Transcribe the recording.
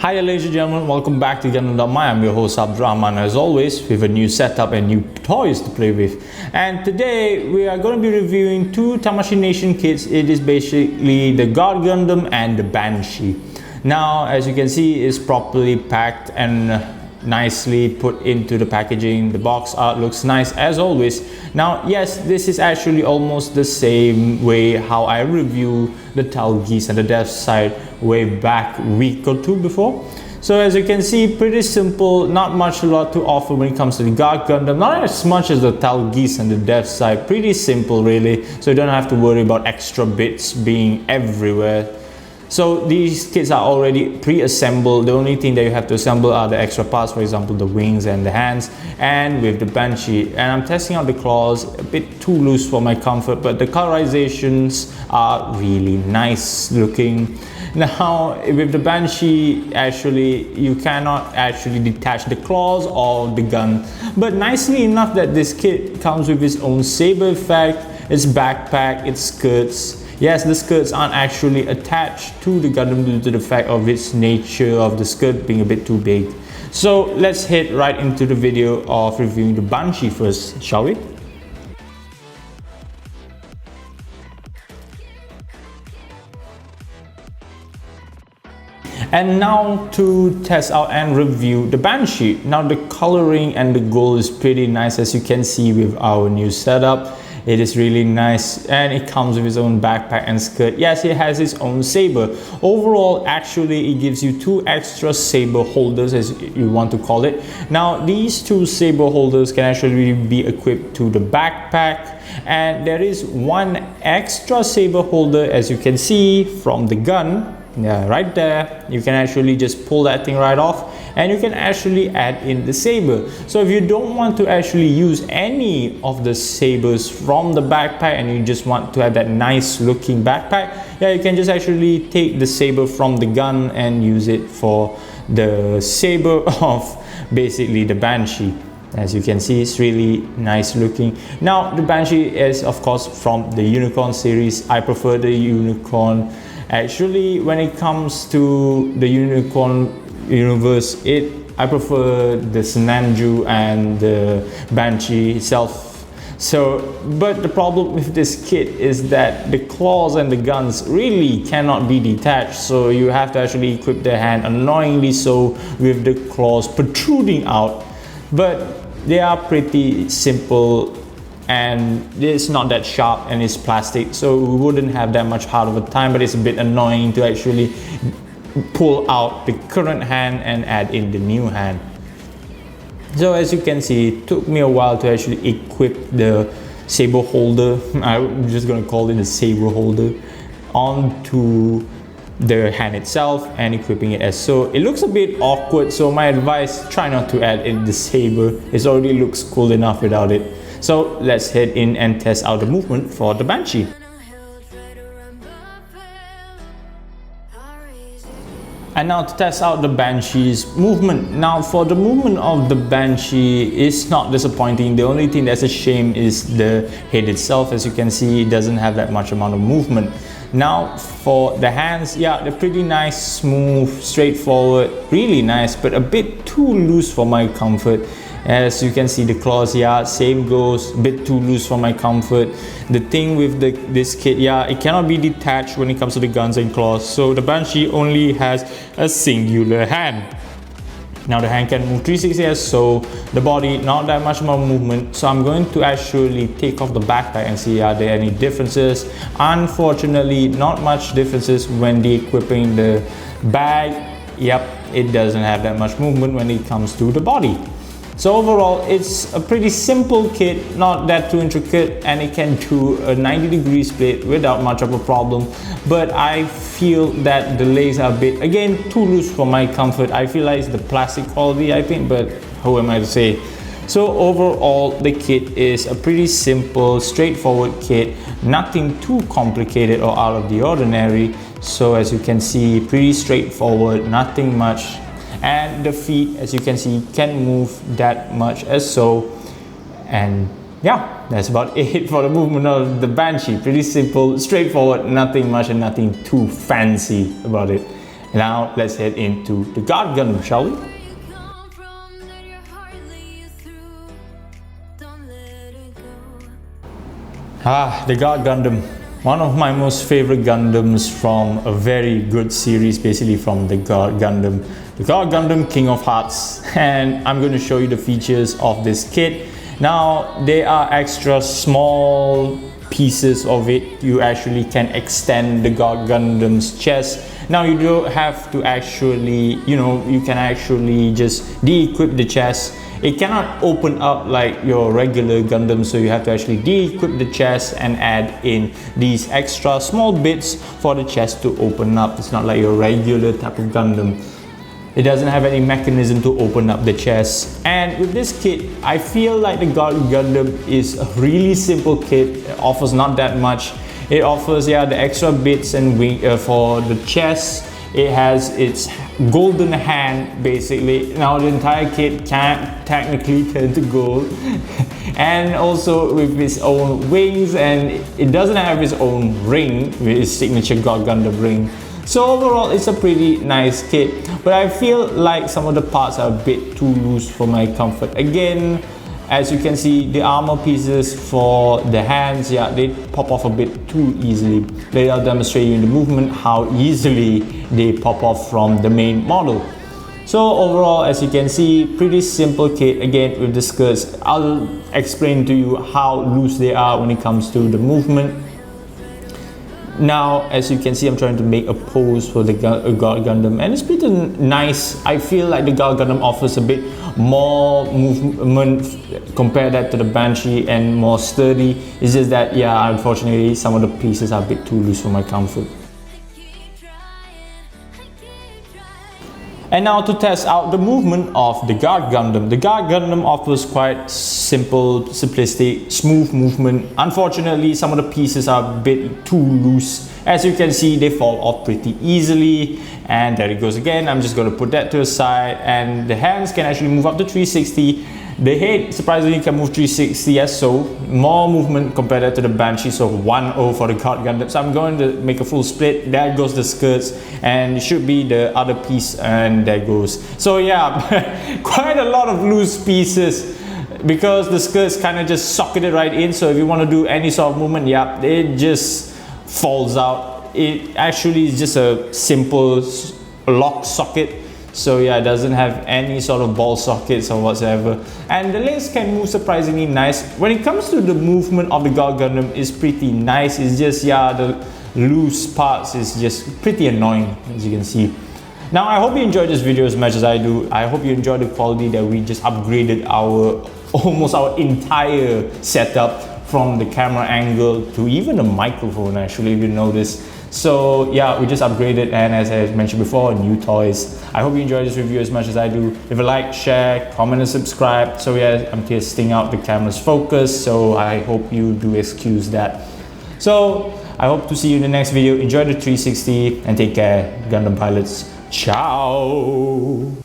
Hi ladies and gentlemen, welcome back to Gundam. I'm your host Abdurrahman, as always with a new setup and new toys to play with. And today we are going to be reviewing two Tamashi Nation kits. It is basically the God Gundam and the Banshee. Now as you can see, it's properly packed and nicely put into the packaging. The box art looks nice as always. Now yes, this is actually almost the same way how I review the Talgeese and the Death Side way back week or two before. So as you can see, pretty simple, not much a lot to offer when it comes to the God Gundam, not as much as the Talgeese and the Death Side. Pretty simple really, so you don't have to worry about extra bits being everywhere. So these kits are already pre-assembled. The only thing that you have to assemble are the extra parts, for example the wings and the hands. And with the Banshee, and I'm testing out the claws, a bit too loose for my comfort, but the colorizations are really nice looking. Now with the Banshee, actually you cannot actually detach the claws or the gun, but nicely enough that this kit comes with its own saber effect, its backpack, its skirts. Yes, the skirts aren't actually attached to the Gundam due to the fact of its nature of the skirt being a bit too big. So let's head right into the video of reviewing the Banshee first, shall we? And now to test out and review the Banshee. Now the coloring and the gold is pretty nice, as you can see with our new setup. It is really nice, and it comes with its own backpack and skirt. Yes, it has its own saber. Overall, actually, it gives you two extra saber holders, as you want to call it. Now, these two saber holders can actually be equipped to the backpack, and there is one extra saber holder, as you can see from the gun. Yeah, right there. You can actually just pull that thing right off, and you can actually add in the saber. So if you don't want to actually use any of the sabers from the backpack and you just want to have that nice looking backpack, yeah, you can just actually take the saber from the gun and use it for the saber of basically the Banshee. As you can see, it's really nice looking. Now the Banshee is of course from the Unicorn series. I prefer the Unicorn. Actually, when it comes to the Unicorn universe, I prefer the Senanju and the Banshee itself. So, but the problem with this kit is that the claws and the guns really cannot be detached, so you have to actually equip the hand, annoyingly so, with the claws protruding out. But they are pretty simple, and it's not that sharp, and it's plastic, so we wouldn't have that much hard of a time, but it's a bit annoying to actually pull out the current hand and add in the new hand. So as you can see, it took me a while to actually equip the saber holder, I'm just gonna call it a saber holder, onto the hand itself and equipping it as so. It looks a bit awkward, so my advice, try not to add in the saber. It already looks cool enough without it. So let's head in and test out the movement for the Banshee. And now to test out the Banshee's movement. Now for the movement of the Banshee, it's not disappointing. The only thing that's a shame is the head itself. As you can see, it doesn't have that much amount of movement. Now for the hands, yeah, they're pretty nice, smooth, straightforward, really nice, but a bit too loose for my comfort. As you can see, the claws, yeah, same goes, a bit too loose for my comfort. The thing with this kit, yeah, it cannot be detached when it comes to the guns and claws, so the Banshee only has a singular hand. Now the hand can move 360 as so, the body not that much more movement, so I'm going to actually take off the backpack and see are there any differences. Unfortunately, not much differences when equipping the bag. Yep, it doesn't have that much movement when it comes to the body. So overall, it's a pretty simple kit, not that too intricate, and it can do a 90-degree split without much of a problem. But I feel that the legs are a bit, again, too loose for my comfort. I feel like it's the plastic quality, I think, but who am I to say? So overall, the kit is a pretty simple, straightforward kit, nothing too complicated or out of the ordinary. So as you can see, pretty straightforward, nothing much. And the feet, as you can see, can move that much as so. And yeah, that's about it for the movement of the Banshee. Pretty simple, straightforward, nothing much and nothing too fancy about it. Now let's head into the God Gundam, shall we? The God Gundam, one of my most favorite Gundams from a very good series, basically from the God Gundam King of Hearts. And I'm going to show you the features of this kit. Now they are extra small pieces of it. You actually can extend the God Gundam's chest. Now you don't have to actually, you can actually just de-equip the chest. It cannot open up like your regular Gundam, so you have to actually de-equip the chest and add in these extra small bits for the chest to open up. It's not like your regular type of Gundam. It doesn't have any mechanism to open up the chest. And with this kit, I feel like the God Gundam is a really simple kit. It offers not that much. It offers the extra bits and wing for the chest. It has its golden hand basically. Now the entire kit can't technically turn to gold. And also with its own wings, and it doesn't have its own ring with its signature God Gundam ring. So overall it's a pretty nice kit, but I feel like some of the parts are a bit too loose for my comfort. Again, as you can see, the armor pieces for the hands, they pop off a bit too easily. Later I'll demonstrate you in the movement how easily they pop off from the main model. So overall, as you can see, pretty simple kit. Again, with the skirts, I'll explain to you how loose they are when it comes to the movement. Now, as you can see, I'm trying to make a pose for the God Gundam, and it's pretty nice. I feel like the God Gundam offers a bit more movement compared that to the Banshee and more sturdy. It's just that, unfortunately, some of the pieces are a bit too loose for my comfort. And now to test out the movement of the God Gundam. The God Gundam offers quite simple, simplistic, smooth movement. Unfortunately, some of the pieces are a bit too loose. As you can see, they fall off pretty easily. And there it goes again. I'm just going to put that to the side. And the hands can actually move up to 360. The head surprisingly can move 360 as so. More movement compared to the Banshee, so 1-0 for the God Gundam. So I'm going to make a full split. There goes the skirts, and it should be the other piece, and there goes. So quite a lot of loose pieces because the skirts kind of just socket it right in. So if you want to do any sort of movement, it just falls out. It actually is just a simple lock socket. So it doesn't have any sort of ball sockets or whatsoever. And the legs can move surprisingly nice. When it comes to the movement of the God Gundam, it's pretty nice. It's just, the loose parts is just pretty annoying, as you can see. Now, I hope you enjoyed this video as much as I do. I hope you enjoyed the quality that we just upgraded almost our entire setup, from the camera angle to even the microphone, actually, if you notice. So we just upgraded, and as I mentioned before, new toys. I hope you enjoyed this review as much as I do. Leave a like, share, comment and subscribe. So I'm testing out the camera's focus, so I hope you do excuse that. So I hope to see you in the next video. Enjoy the 360 and take care, Gundam Pilots. Ciao!